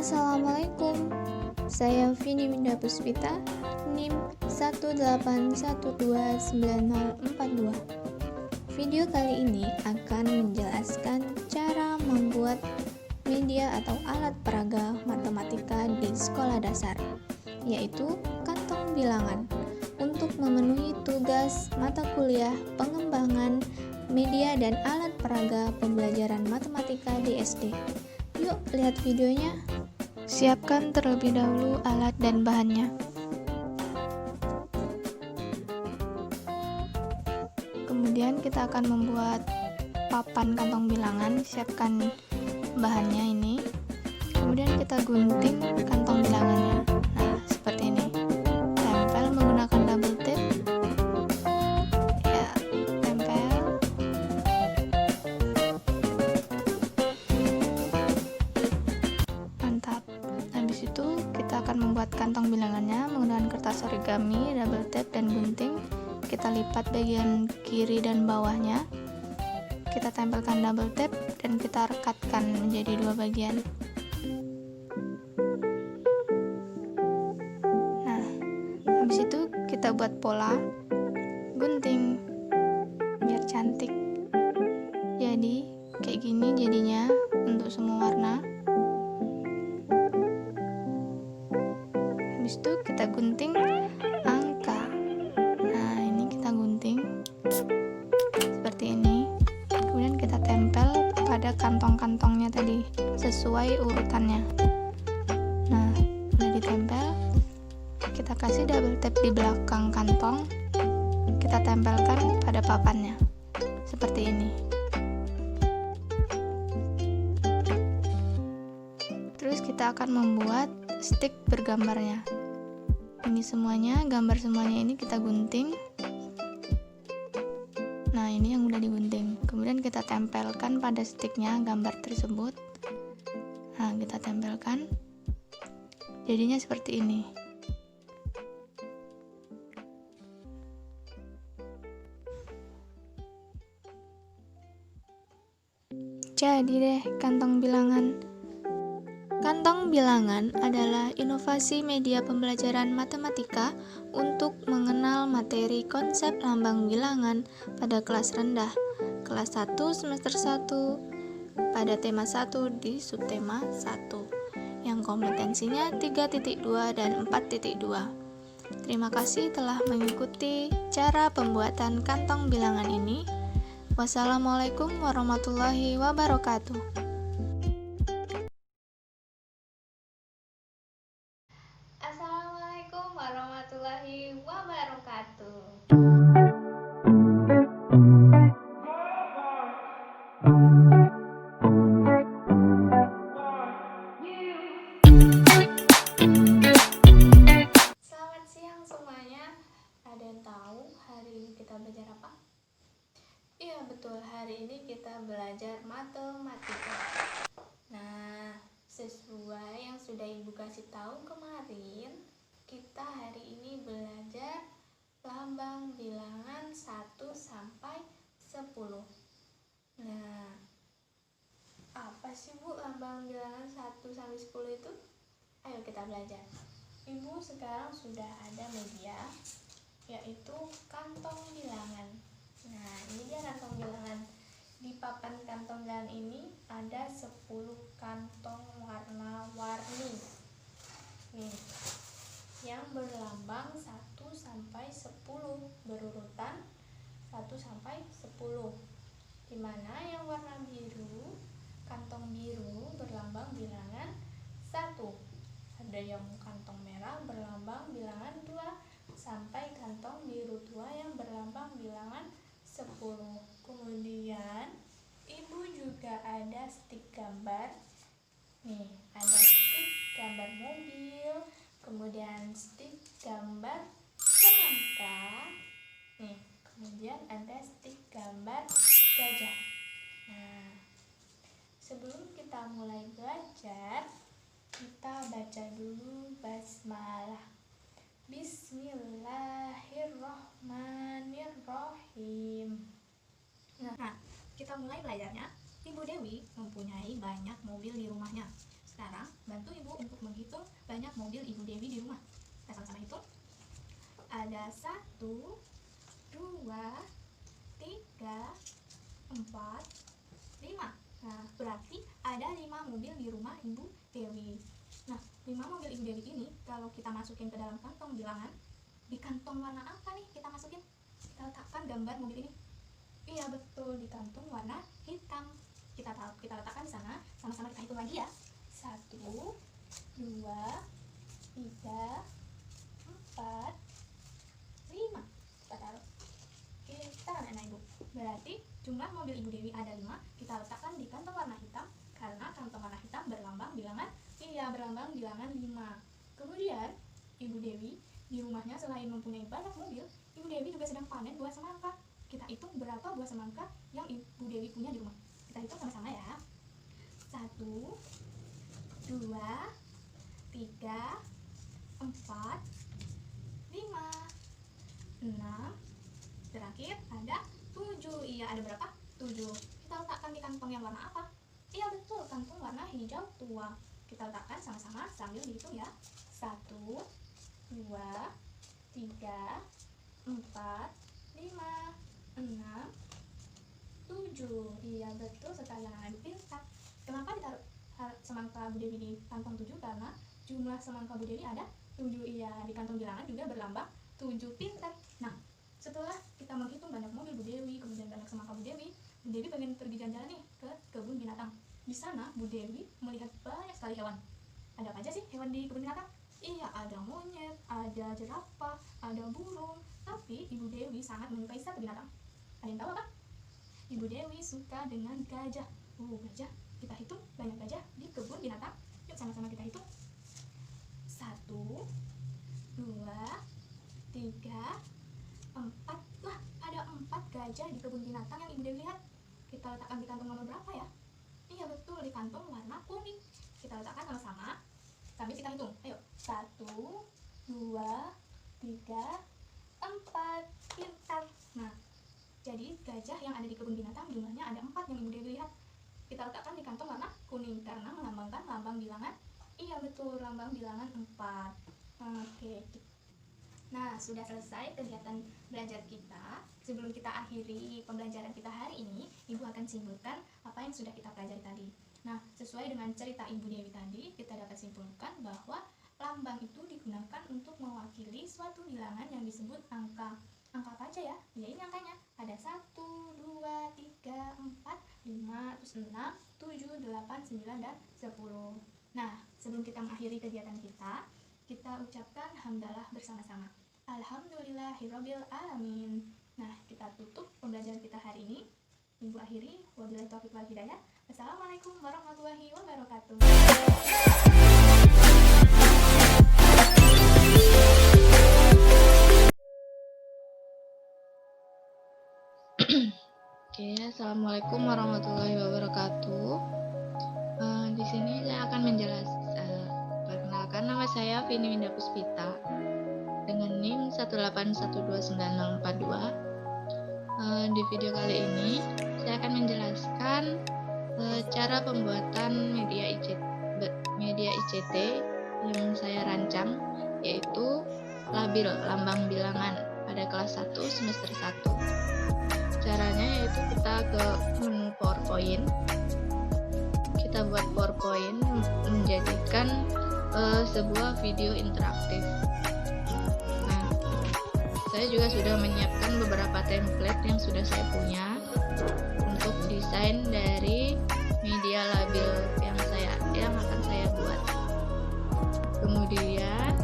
Assalamualaikum, saya Vini Winda Puspita, NIM 181290042. Video kali ini akan menjelaskan cara membuat media atau alat peraga matematika di sekolah dasar, yaitu kantong bilangan, untuk memenuhi tugas mata kuliah pengembangan media dan alat peraga pembelajaran matematika di SD. Yuk lihat videonya. Siapkan terlebih dahulu alat dan bahannya. Kemudian kita akan membuat papan kantong bilangan. Siapkan bahannya ini. Kemudian kita gunting kantong bilangannya. Nah, seperti ini. Tempel menggunakan double tape. Ya, tempel. Mantap. Habis itu kita akan membuat kantong bilangannya menggunakan kertas origami, double tape, dan gunting. Kita lipat bagian kiri dan bawahnya. Kita tempelkan double tape dan kita rekatkan menjadi dua bagian. Nah, habis itu kita buat pola gunting biar cantik. Jadi kayak gini jadinya untuk semua warna. Habis itu kita gunting angka. Nah, ini kita gunting seperti ini. Kemudian kita tempel pada kantong-kantongnya tadi sesuai urutannya. Nah, udah ditempel, kita kasih double tape di belakang kantong. Kita tempelkan pada papannya seperti ini. Terus kita akan membuat stick bergambarnya. Ini semuanya, gambar semuanya ini kita gunting. Nah, ini yang udah digunting. Kemudian kita tempelkan pada sticknya gambar tersebut. Nah, kita tempelkan. Jadinya seperti ini. Jadi deh kantong bilangan. Kantong bilangan adalah inovasi media pembelajaran matematika untuk mengenal materi konsep lambang bilangan pada kelas rendah, kelas 1 semester 1, pada tema 1 di subtema 1, yang kompetensinya 3.2 dan 4.2. Terima kasih telah mengikuti cara pembuatan kantong bilangan ini. Wassalamualaikum warahmatullahi wabarakatuh. Assalamualaikum warahmatullahi wabarakatuh. Selamat siang semuanya. Ada yang tahu hari ini kita belajar apa? Iya betul, hari ini kita belajar matematika. Nah, sesuai yang sudah Ibu kasih tahu kemarin, kita hari ini belajar lambang bilangan 1 sampai 10. Nah, apa sih Bu lambang bilangan 1 sampai 10 itu? Ayo kita belajar. Ibu sekarang sudah ada media, yaitu kantong bilangan. Nah, ini dia kantong bilangan. Di papan kantong bilangan ini ada 10 kantong warna-warni. Nih, yang berlambang 1 sampai 10, berurutan 1 sampai 10. Dimana yang warna biru, kantong biru berlambang bilangan 1. Ada yang kantong merah berlambang bilangan 2, sampai kantong biru tua yang berlambang bilangan 10. Kemudian Ibu juga ada stick gambar. Nih, ada stick gambar mobil, kemudian stick gambar semangka. Nih, kemudian ada stick gambar gajah. Nah, sebelum kita mulai belajar, kita baca dulu basmalah. Bismillahirrahmanirrahim. Nah, kita mulai belajarnya. Ibu Dewi mempunyai banyak mobil di rumahnya. Sekarang bantu ibu untuk menghitung banyak mobil ibu Dewi di rumah. Kita sama-sama hitung. Ada 1, 2, 3, 4, 5. Nah, berarti ada 5 mobil di rumah ibu Dewi. Nah, 5 mobil ibu Dewi ini kalau kita masukin ke dalam kantong bilangan, di kantong warna apa nih kita masukin? Kita letakkan gambar mobil ini. Iya betul, di kantong warna hitam. Kita letakkan di sana. Sama-sama kita hitung lagi ya. 1, 2, 3, 4, 5. Kita taruh. Kita anak ibu. Berarti jumlah mobil ibu Dewi ada 5. Kita letakkan di kantong warna hitam karena kantong warna hitam berlambang bilangan. Iya, berlambang bilangan 5. Kemudian ibu Dewi di rumahnya selain mempunyai banyak mobil, ibu Dewi juga sedang panen buah semangka. Kita hitung berapa buah semangka yang ibu Dewi punya di rumah. Kita hitung sama-sama ya. 1, 2, 3, 4, 5, 6. Terakhir ada 7. Iya, ada berapa? 7. Kita letakkan di kantong yang warna apa? Iya betul, kantong warna hijau tua. Kita letakkan sama-sama sambil dihitung ya. 1, 2, 3, 4, 5, 6, 7. Iya betul sekali anak-anak pintar. Kenapa ditaruh semangka Bu Dewi di kantong 7? Karena jumlah semangka Bu Dewi ada 7. Iya, di kantong bilangan juga berlambang 7. Pintar. Nah, setelah kita menghitung banyak mobil Bu Dewi, kemudian banyak semangka Bu Dewi pengen pergi jalan-jalan nih ke kebun binatang. Di sana Bu Dewi melihat banyak sekali hewan. Ada apa aja sih hewan di kebun binatang? Iya, ada monyet, ada jerapah, ada burung. Tapi Ibu Dewi sangat menyukai satu binatang. Ada yang tahu apa? Ibu Dewi suka dengan gajah. Gajah. Kita hitung banyak gajah di kebun binatang. Yuk sama-sama kita hitung. 1, 2, 3, 4. Wah, ada 4 gajah di kebun binatang yang Ibu Dewi lihat. Kita letakkan di kantong nomor berapa ya? Iya betul, di kantong warna kuning. Kita letakkan sama-sama sambil kita hitung. Ayo, 1, 2, 3, 4. Pintar. Nah, jadi gajah yang ada di kebun binatang jumlahnya ada 4 yang Ibu Dewi lihat. Kita letakkan di kantong warna kuning karena melambangkan lambang bilangan. Iya betul, lambang bilangan 4. Oke. Nah, sudah selesai kegiatan belajar kita. Sebelum kita akhiri pembelajaran kita hari ini, Ibu akan simpulkan apa yang sudah kita pelajari tadi. Nah, sesuai dengan cerita Ibu Dewi tadi, kita dapat simpulkan bahwa lambang itu digunakan untuk mewakili suatu bilangan yang disebut angka. Angka apa aja ya? Ya ini angkanya. Ada 1, 2, 3, 4, 5, terus 6, 7, 8, 9, dan 10. Nah, sebelum kita mengakhiri kegiatan kita ucapkan hamdalah bersama-sama. Alhamdulillahirabbil alamin. Nah, kita tutup pembelajaran kita hari ini. Ibu akhiri, wabillahi taufiq wal hidayah. Wassalamualaikum warahmatullahi wabarakatuh. Oke, assalamualaikum warahmatullahi wabarakatuh. Di sini saya akan menjelaskan. Perkenalkan, nama saya Vini Winda Puspita dengan NIM 1812942. Di video kali ini saya akan menjelaskan cara pembuatan media ICT yang saya rancang, yaitu labil lambang bilangan pada kelas 1 semester 1. Caranya yaitu kita ke menu PowerPoint, kita buat PowerPoint menjadikan sebuah video interaktif. Nah, saya juga sudah menyiapkan beberapa template yang sudah saya punya untuk desain dari media labil yang akan saya buat. Kemudian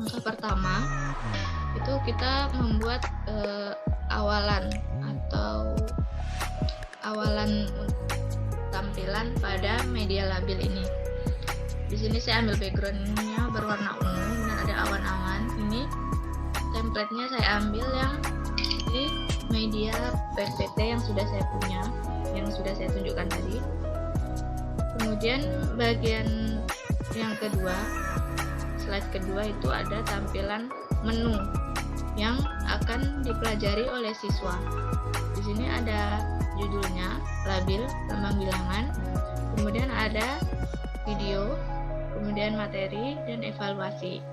langkah pertama itu kita membuat awalan tampilan pada media labil ini. Di sini saya ambil backgroundnya berwarna ungu dan ada awan-awan. Ini template-nya saya ambil yang di media PPT yang sudah saya punya, yang sudah saya tunjukkan tadi. Kemudian bagian yang kedua, slide kedua itu ada tampilan menu yang akan dipelajari oleh siswa. Di sini ada judulnya, labil, lambang bilangan. Kemudian ada video, kemudian materi, dan evaluasi.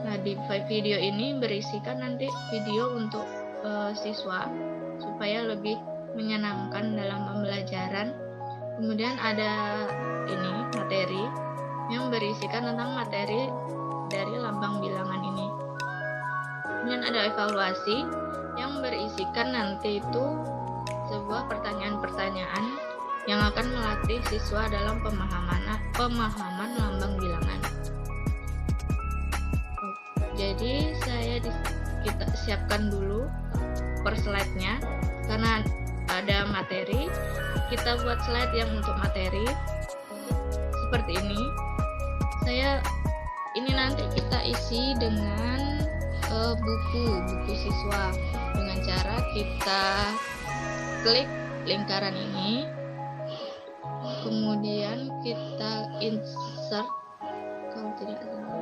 Nah, di video ini berisikan nanti video untuk siswa supaya lebih menyenangkan dalam pembelajaran. Kemudian ada ini materi yang berisikan tentang materi dari lambang bilangan ini. Kemudian ada evaluasi yang berisikan nanti itu sebuah pertanyaan-pertanyaan yang akan melatih siswa dalam pemahaman lambang bilangan. Jadi kita siapkan dulu per slide-nya, karena ada materi, kita buat slide yang untuk materi seperti ini. Ini nanti kita isi dengan buku siswa dengan cara kita klik lingkaran ini, kemudian kita insert, kalau tidak salah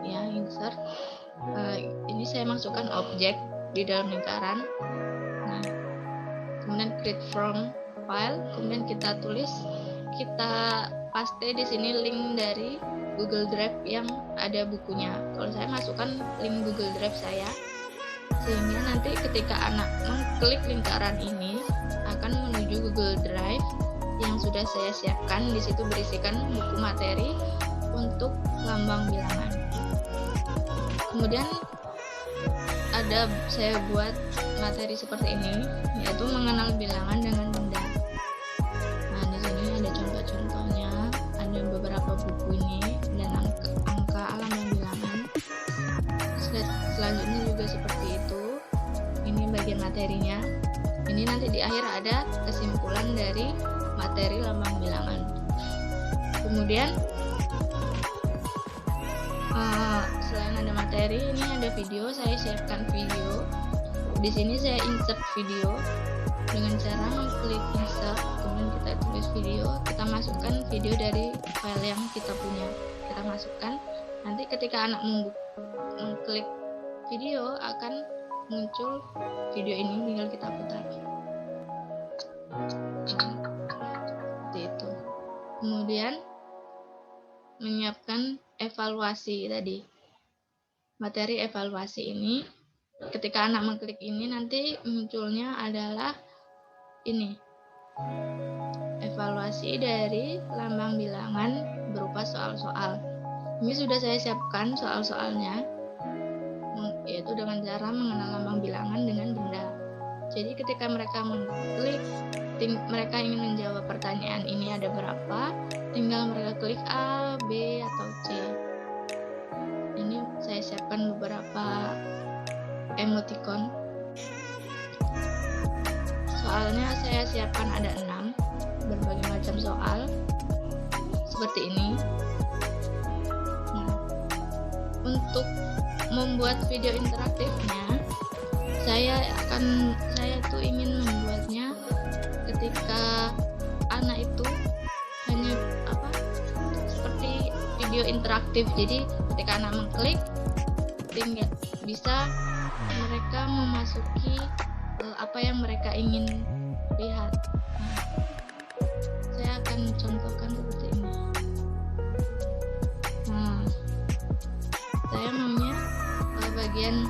ya insert. Ini saya masukkan objek di dalam lingkaran. Nah, kemudian create from file, kemudian kita paste di sini link dari Google Drive yang ada bukunya. Kalau saya masukkan link Google Drive saya, sehingga nanti ketika anak mengklik lingkaran ini akan menuju Google Drive yang sudah saya siapkan. Di situ berisikan buku materi untuk lambang bilangan. Kemudian saya buat materi seperti ini, yaitu mengenal bilangan dengan benda. Nah, di sini ada contoh-contohnya, ada beberapa buku ini dan angka lambang bilangan. Selanjutnya juga seperti itu. Ini bagian materinya. Ini nanti di akhir ada kesimpulan dari materi lambang bilangan. Kemudian selain ada materi, ini ada video. Saya siapkan video. Di sini saya insert video dengan cara mengklik insert, kemudian kita tulis video, kita masukkan video dari file yang kita punya. Kita masukkan. Nanti ketika anak mengklik video akan muncul video ini, tinggal kita putar. Seperti itu. Kemudian menyiapkan evaluasi tadi. Materi evaluasi ini, ketika anak mengklik ini nanti munculnya adalah ini. Evaluasi dari lambang bilangan berupa soal-soal. Ini sudah saya siapkan soal-soalnya, yaitu dengan cara mengenal lambang bilangan dengan benda. Jadi ketika mereka mengklik, mereka ingin menjawab pertanyaan ini ada berapa, tinggal mereka klik A, B, atau C. Ini saya siapkan beberapa emoticon. Soalnya saya siapkan ada 6 berbagai macam soal seperti ini. Nah, untuk membuat video interaktifnya, saya tuh ingin membuatnya ketika anak itu hanya seperti video interaktif. Jadi ketika anak mengklik, tinggal bisa mereka memasuki apa yang mereka ingin lihat. Nah, saya akan contohkan seperti ini. Nah, saya maunya bagian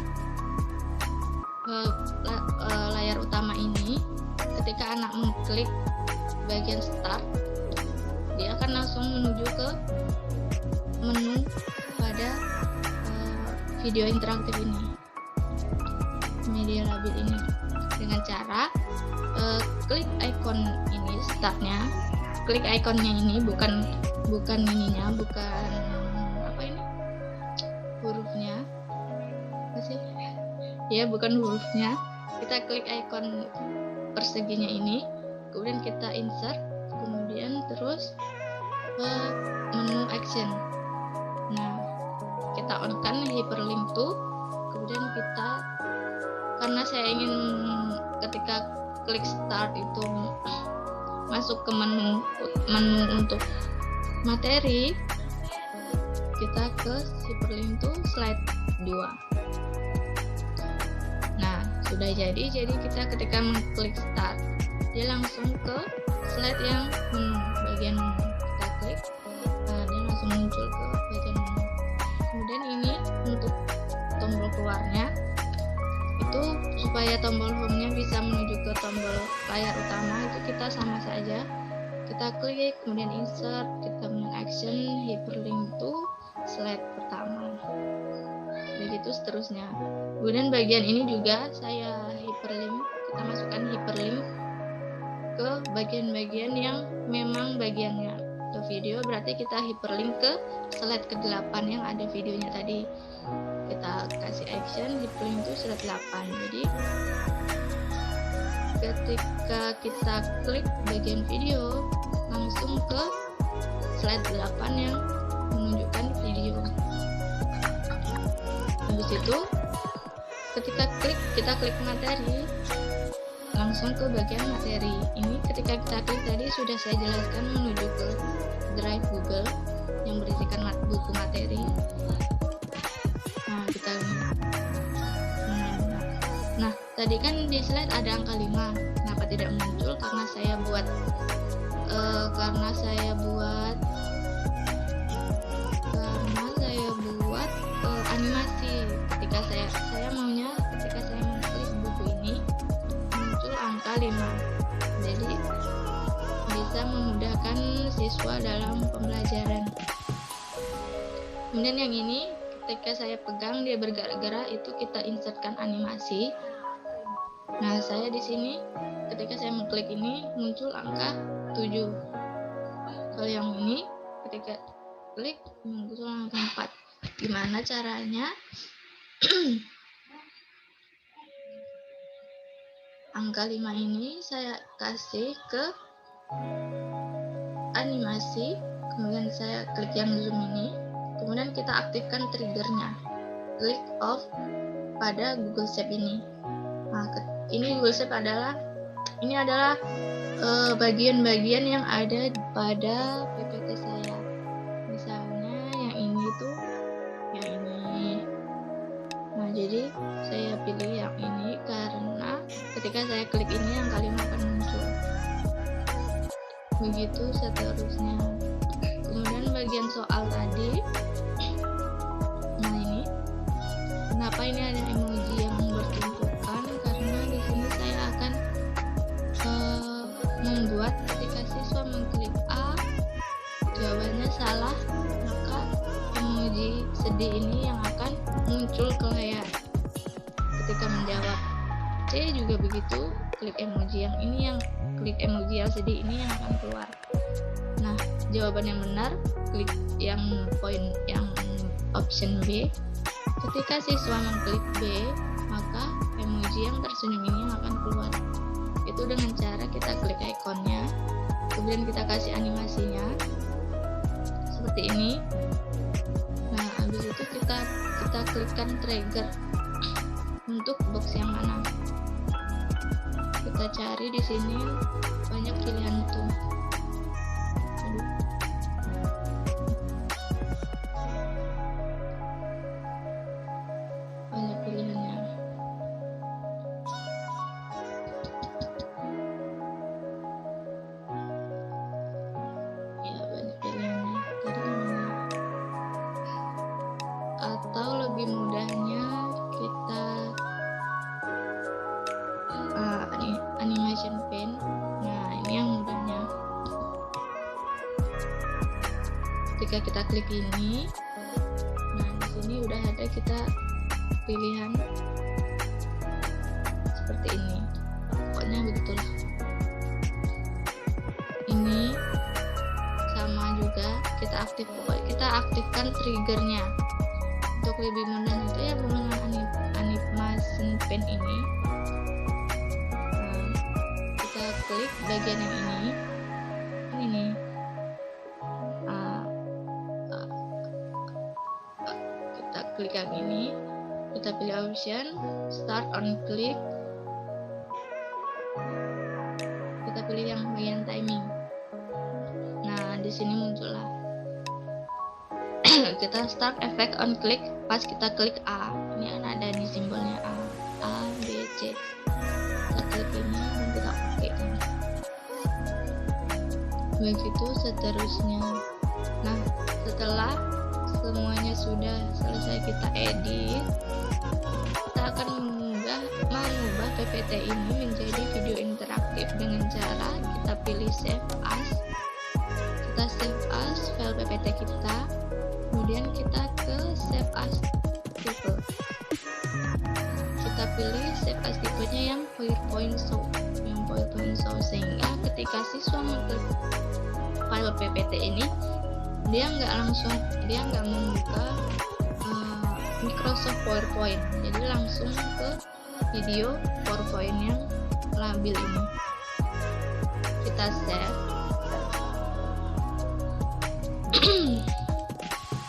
layar utama ini, ketika anak mengklik bagian start, dia akan langsung menuju ke menu pada video interaktif ini, media labil ini, dengan cara klik icon ini startnya, klik ikonnya ini, bukan ininya, bukan apa ini hurufnya, apa sih ya, bukan hurufnya. Kita klik icon perseginya ini, kemudian kita insert, kemudian terus ke menu action. Nah, kita on kan hyperlink to, kemudian karena saya ingin ketika klik start itu masuk ke menu untuk materi, kita ke hyperlink to slide 2. Nah, sudah jadi kita ketika mengklik start, dia langsung ke slide yang bagian menu. Kita klik, dia muncul ke bagian menu. Kemudian ini untuk tombol keluarnya, itu supaya tombol home-nya bisa menuju ke tombol layar utama, itu kita sama saja, kita klik, kemudian insert, kita kemudian action, hyperlink to slide pertama, begitu seterusnya. Kemudian bagian ini juga saya hyperlink, kita masukkan hyperlink ke bagian-bagian yang memang bagiannya ke video, berarti kita hyperlink ke slide ke-8 yang ada videonya tadi. Kita kasih action hyperlink to slide 8. Jadi ketika kita klik bagian video, langsung ke slide 8 yang menunjukkan video. Habis itu ketika kita klik materi, langsung ke bagian materi. Ini ketika kita klik tadi sudah saya jelaskan, menuju ke drive Google yang berisikan buku materi. Nah, kita Nah, tadi kan di slide ada angka 5. Kenapa tidak muncul? Karena saya buat animasi. Ketika saya maunya ketika saya mengklik buku ini muncul angka 5. Jadi bisa memudahkan siswa dalam pembelajaran. Kemudian yang ini ketika saya pegang dia bergerak-gerak, itu kita insertkan animasi. Nah, saya di sini ketika saya mengklik ini muncul angka 7. Kalau yang ini ketika klik muncul angka 4. Gimana caranya? Angka 5 ini saya kasih ke animasi, kemudian saya klik yang zoom ini, kemudian kita aktifkan triggernya, klik off pada Google Shape ini. Nah, ini Google Shape adalah bagian-bagian yang ada pada PPT saya. Misalnya yang ini tuh, yang ini. Nah, jadi saya pilih yang ini karena ketika saya klik ini angka 5 akan muncul. Begitu seterusnya. Kemudian bagian soal tadi. Nah, ini kenapa ini ada emoji yang bertumpukan? Karena di sini saya akan membuat ketika siswa mengklik A jawabannya salah, maka emoji sedih ini yang akan muncul ke layar ketika menjawab. C juga begitu, klik emoji yang ini, yang klik emoji yang sedih ini yang akan keluar. Nah, jawaban yang benar klik yang poin yang option B. Ketika siswa mengklik B, maka emoji yang tersenyum ini yang akan keluar. Itu dengan cara kita klik ikonnya, kemudian kita kasih animasinya seperti ini. Nah, habis itu kita klikkan trigger untuk box yang mana. Kita cari di sini banyak pilihan tuh. Banyak pilihannya. Ya, banyak pilihannya. Tadi mana? Atau lebih mudahnya kita animation pen. Nah, ini yang mudahnya. Ketika kita klik ini, nah di sini udah ada kita pilihan seperti ini. Pokoknya begitulah. Ini sama juga kita aktifkan triggernya. Untuk lebih mudah itu ya menggunakan animation pen ini. Klik bagian yang ini nih. Kita klik yang ini, kita pilih option start on click, kita pilih yang bagian timing. Nah, di sini muncullah kita start effect on click pas kita klik A. Ini kan ada di simbolnya A, B, C. Kita klik ini dan kita oke kan. Begitu seterusnya. Nah, setelah semuanya sudah selesai kita edit, kita akan mengubah PPT ini menjadi video interaktif dengan cara kita pilih save as. Kita save as file PPT kita, kemudian kita ke save as tipe. Kita pilih save as tipenya yang PowerPoint show, sehingga ketika siswa mengklik file PPT ini, dia nggak membuka Microsoft PowerPoint, jadi langsung ke video PowerPoint yang labil ini. Kita save.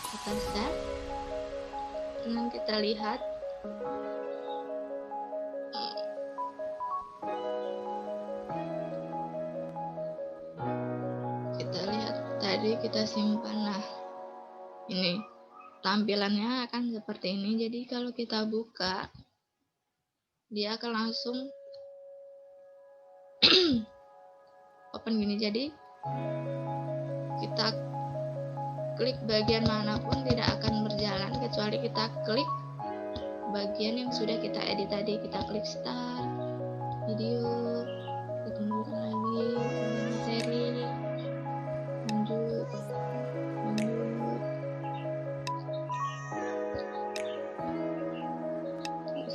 Kita save. Dan kita lihat tadi kita simpan. Nah, ini tampilannya akan seperti ini. Jadi kalau kita buka, dia akan langsung open gini. Jadi kita klik bagian manapun tidak akan berjalan kecuali kita klik bagian yang sudah kita edit tadi. Kita klik start video, kemudian lagi materi, lanjut.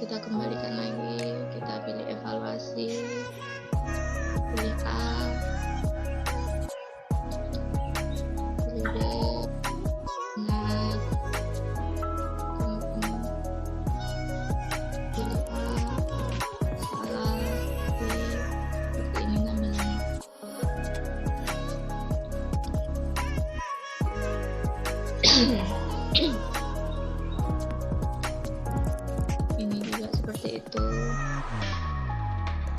Kita kembalikan lagi, kita pilih evaluasi, pilih A, pilih B, nah, pilih A, salah, B, seperti ini tampilannya. Ini juga seperti itu.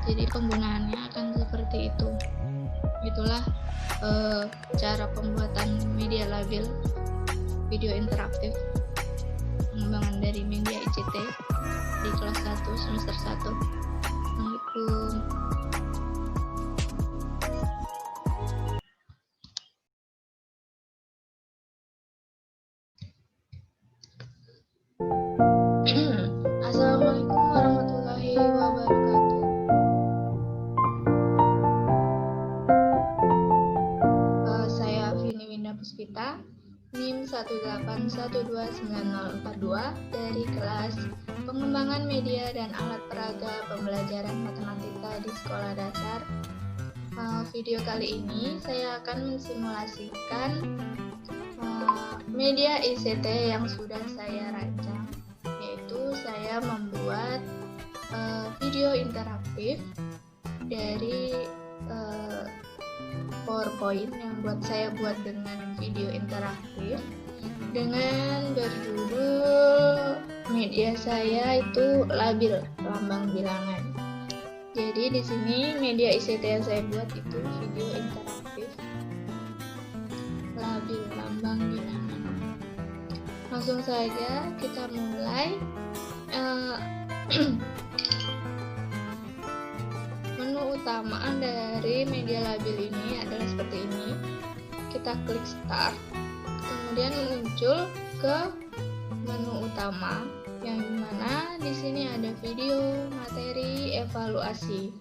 Jadi penggunaannya akan seperti itu. Itulah cara pembuatan media labil video interaktif pengembangan dari media ICT di kelas 1 semester 1. Assalamualaikum. Assalamualaikum warahmatullahi wabarakatuh. Saya Vini Winda Puspita, NIM 1812942 dari kelas Pengembangan Media dan Alat Peraga Pembelajaran Matematika di Sekolah Dasar. Video kali ini saya akan mensimulasikan media ICT yang sudah saya rancang, yaitu saya membuat video interaktif dari PowerPoint yang saya buat dengan video interaktif dengan berjudul media saya itu labil lambang bilangan. Jadi di sini media ICT yang saya buat itu video interaktif labil lambang bilangan. Langsung saja kita mulai. Menu utama dari media labil ini adalah seperti ini. Kita klik start, kemudian muncul ke menu utama yang dimana di sini ada video, materi, evaluasi.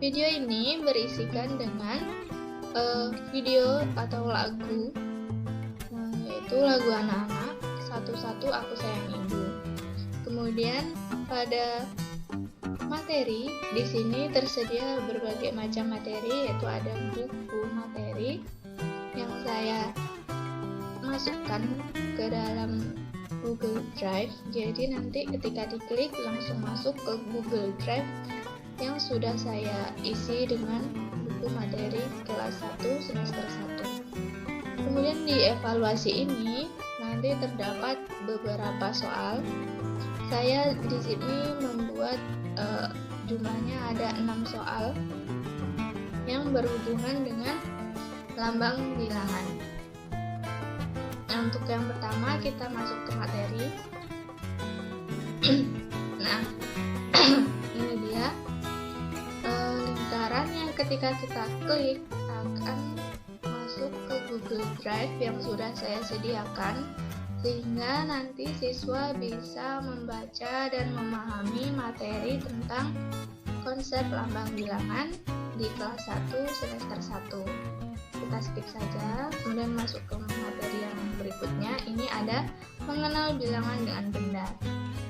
Video ini berisikan dengan video atau lagu, yaitu lagu anak-anak, Satu-satu Aku Sayang Ibu. Kemudian pada materi di sini tersedia berbagai macam materi, yaitu ada buku materi yang saya masukkan ke dalam Google Drive. Jadi nanti ketika diklik langsung masuk ke Google Drive yang sudah saya isi dengan buku materi kelas 1 semester 1. Kemudian di evaluasi ini nanti terdapat beberapa soal. Saya di sini membuat jumlahnya ada 6 soal yang berhubungan dengan lambang bilangan. Nah, untuk yang pertama kita masuk ke materi. Nah, ini dia lingkaran yang ketika kita klik akan masuk ke Google Google Drive yang sudah saya sediakan, sehingga nanti siswa bisa membaca dan memahami materi tentang konsep lambang bilangan di kelas 1 semester 1. Kita skip saja, kemudian masuk ke materi yang berikutnya. Ini ada mengenal bilangan dengan benda.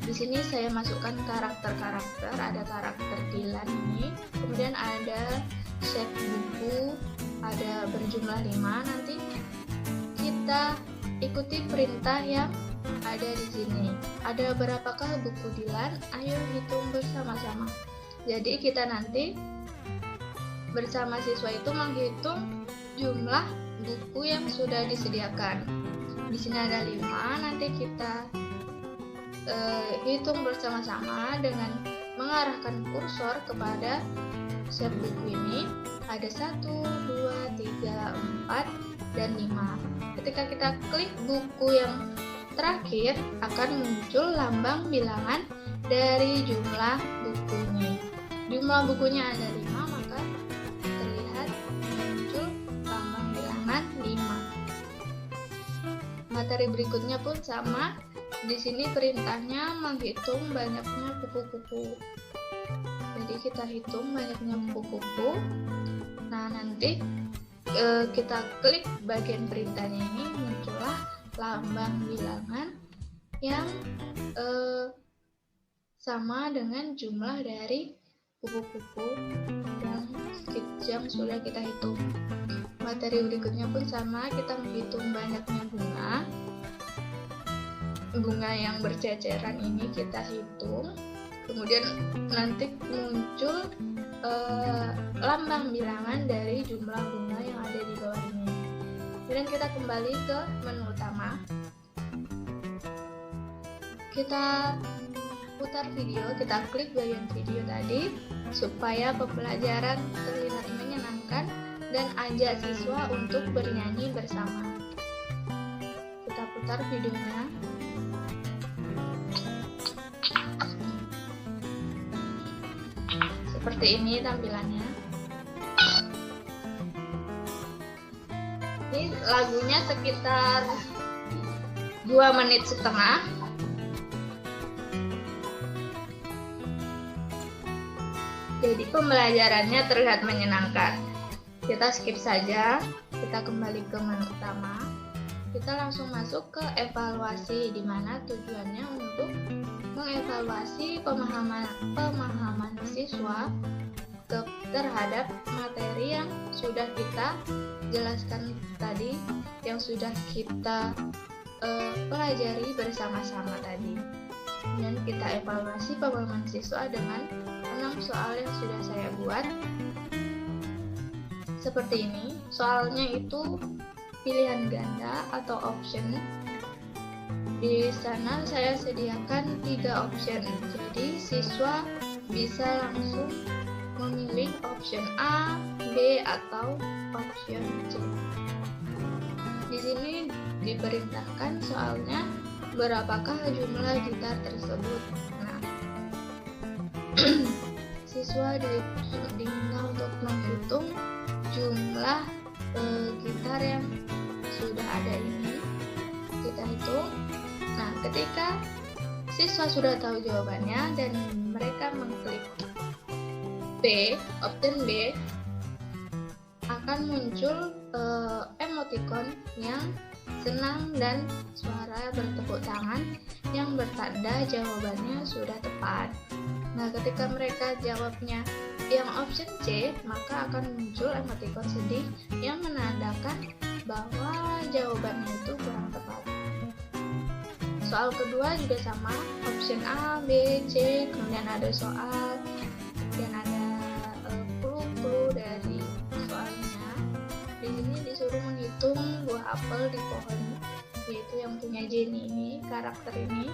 Di sini saya masukkan karakter-karakter, ada karakter Dilan ini, kemudian ada shape buku, ada berjumlah 5. Nanti kita ikuti perintah yang ada di sini. Ada berapakah buku Dilan? Ayo hitung bersama-sama. Jadi kita nanti bersama siswa itu menghitung jumlah buku yang sudah disediakan. Di sini ada 5. Nanti kita hitung bersama-sama dengan mengarahkan kursor kepada set buku ini. Ada 1, 2, 3, 4, dan 5. Ketika kita klik buku yang terakhir, akan muncul lambang bilangan dari jumlah bukunya. Jumlah bukunya ada 5, maka terlihat muncul lambang bilangan 5. Materi berikutnya pun sama. Di sini perintahnya menghitung banyaknya kupu-kupu. Jadi kita hitung banyaknya kupu-kupu. Nah, nanti kita klik bagian perintahnya ini, muncullah lambang bilangan yang sama dengan jumlah dari kupu-kupu yang sudah kita hitung. Materi berikutnya pun sama, kita menghitung banyaknya bunga yang berceceran ini kita hitung. Kemudian nanti muncul lambang bilangan dari jumlah bunga yang ada di bawah ini. Kemudian kita kembali ke menu utama. Kita putar video, kita klik bagian video tadi supaya pembelajaran terlihat menyenangkan dan ajak siswa untuk bernyanyi bersama. Kita putar videonya. Seperti ini tampilannya. Ini lagunya sekitar 2 menit setengah. Jadi pembelajarannya terlihat menyenangkan. Kita skip saja, kita kembali ke menu utama. Kita langsung masuk ke evaluasi, di mana tujuannya untuk mengevaluasi pemahaman siswa terhadap materi yang sudah kita jelaskan tadi, yang sudah kita pelajari bersama-sama tadi. Dan kita evaluasi pemahaman siswa dengan 6 soal yang sudah saya buat. Seperti ini, soalnya itu pilihan ganda atau option. Di sana saya sediakan 3 option, jadi siswa bisa langsung memilih option A, B, atau option C. Di sini diperintahkan soalnya berapakah jumlah gitar tersebut. Nah, siswa diminta untuk menghitung jumlah gitar yang sudah ada ini. Kita hitung. Nah, ketika siswa sudah tahu jawabannya dan mereka mengklik B, option B, akan muncul emoticon yang senang dan suara bertepuk tangan yang bertanda jawabannya sudah tepat. Nah, ketika mereka jawabnya yang option C, maka akan muncul emoticon sedih yang menandakan bahwa jawabannya itu kurang tepat. Soal kedua juga sama, option A, B, C, kemudian ada soal, kemudian ada clue dari soalnya. Di sini disuruh menghitung buah apel di pohon, yaitu yang punya Jenny ini, karakter ini.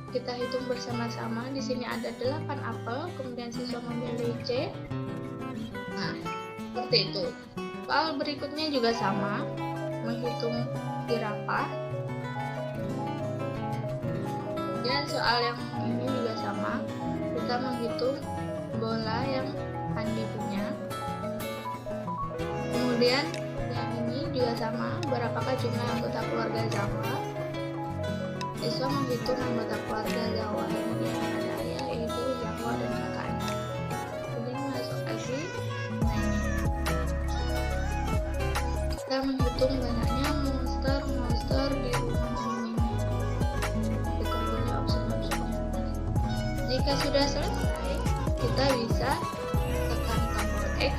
Kita hitung bersama-sama. Di sini ada 8 apel, kemudian siswa memilih C. Nah, seperti itu. Soal berikutnya juga sama, menghitung jerapah. Dan soal yang ini juga sama, kita menghitung bola yang Andi punya. Kemudian Yang ini juga sama, berapakah jumlah anggota keluarga Zawa? Siswa menghitung anggota keluarga Zawa yang dia ada ayah, ibu, Zawa, dan kakaknya. Kemudian masuk lagi. Nah ini. Kita menghitung banyaknya monster di rumah ini. Dikerjain opsi-opsinya. Jika sudah selesai, kita bisa tekan tombol X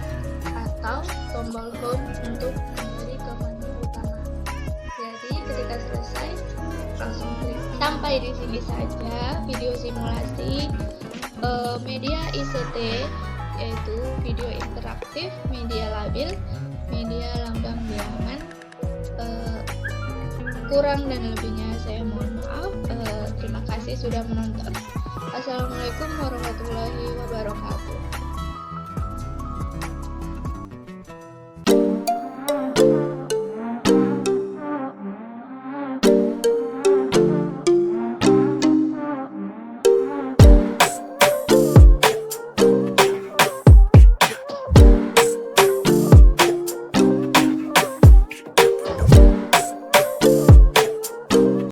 atau tombol home untuk kembali ke menu utama. Jadi ketika selesai langsung klik. Sampai di sini saja video simulasi media ICT, yaitu video interaktif, media labil, media lambang bilangan. Kurang dan lebihnya saya mohon maaf. Terima kasih sudah menonton. Assalamualaikum warahmatullahi wabarakatuh.